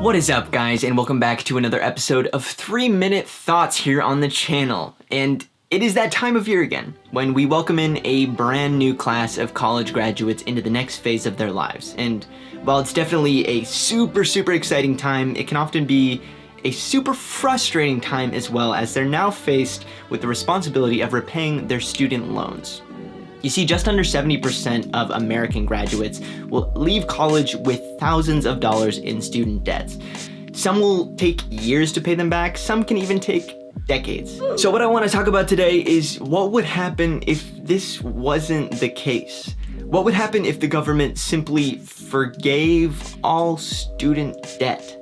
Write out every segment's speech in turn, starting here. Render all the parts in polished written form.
What is up, guys, and welcome back to another episode of 3-Minute Thoughts here on the channel. And it is that time of year again, when we welcome in a brand new class of college graduates into the next phase of their lives. And while it's definitely a super exciting time, it can often be a super frustrating time as well, as they're now faced with the responsibility of repaying their student loans. You see, just under 70% of American graduates will leave college with thousands of dollars in student debts. Some will take years to pay them back, some can even take decades. So what I want to talk about today is what would happen if this wasn't the case? What would happen if the government simply forgave all student debt?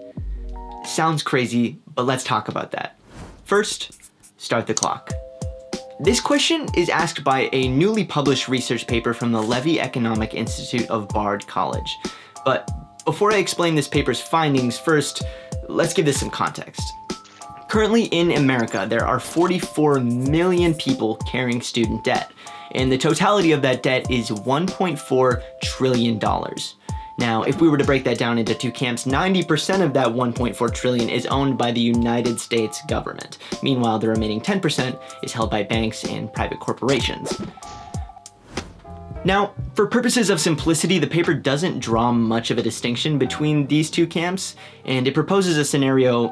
Sounds crazy, but let's talk about that. First, start the clock. This question is asked by a newly published research paper from the Levy Economic Institute of Bard College. But before I explain this paper's findings, first, let's give this some context. Currently in America, there are 44 million people carrying student debt, and the totality of that debt is $1.4 trillion. Now, if we were to break that down into two camps, 90% of that 1.4 trillion is owned by the United States government. Meanwhile, the remaining 10% is held by banks and private corporations. Now, for purposes of simplicity, the paper doesn't draw much of a distinction between these two camps, and it proposes a scenario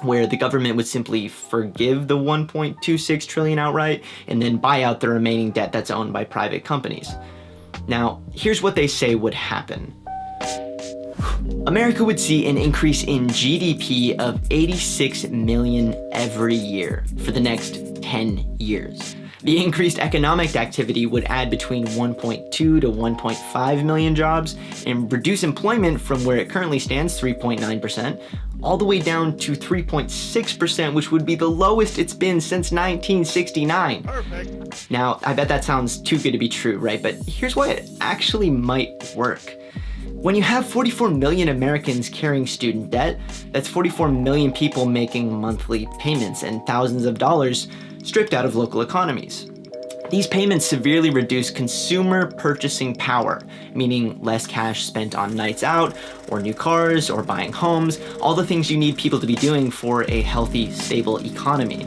where the government would simply forgive the 1.26 trillion outright and then buy out the remaining debt that's owned by private companies. Now, here's what they say would happen. America would see an increase in GDP of 86 million every year for the next 10 years. The increased economic activity would add between 1.2 to 1.5 million jobs and reduce employment from where it currently stands, 3.9%, all the way down to 3.6%, which would be the lowest it's been since 1969. Perfect. Now, I bet that sounds too good to be true, right? But here's why it actually might work. When you have 44 million Americans carrying student debt, that's 44 million people making monthly payments and thousands of dollars stripped out of local economies. These payments severely reduce consumer purchasing power, meaning less cash spent on nights out, or new cars, or buying homes, all the things you need people to be doing for a healthy, stable economy.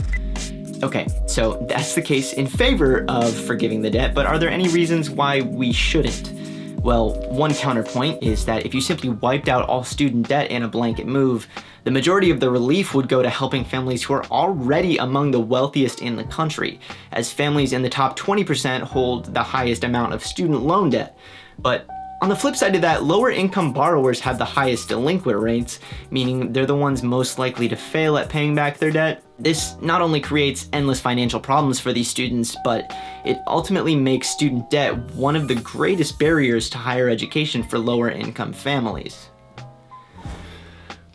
Okay, so that's the case in favor of forgiving the debt, but are there any reasons why we shouldn't? Well, one counterpoint is that if you simply wiped out all student debt in a blanket move, the majority of the relief would go to helping families who are already among the wealthiest in the country, as families in the top 20% hold the highest amount of student loan debt. But on the flip side of that, lower income borrowers have the highest delinquent rates, meaning they're the ones most likely to fail at paying back their debt. This not only creates endless financial problems for these students, but it ultimately makes student debt one of the greatest barriers to higher education for lower income families.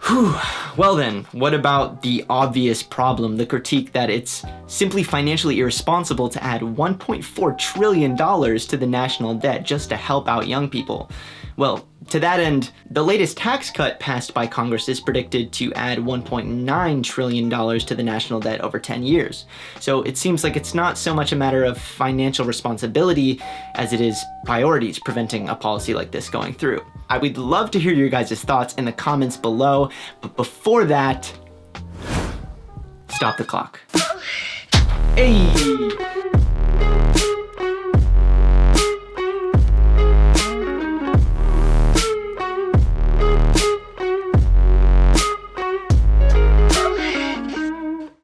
Whew. Well then, what about the obvious problem, the critique that it's simply financially irresponsible to add $1.4 trillion to the national debt just to help out young people? Well, to that end, the latest tax cut passed by Congress is predicted to add $1.9 trillion to the national debt over 10 years. So it seems like it's not so much a matter of financial responsibility as it is priorities preventing a policy like this going through. I would love to hear your guys' thoughts in the comments below, but before that, stop the clock. Hey!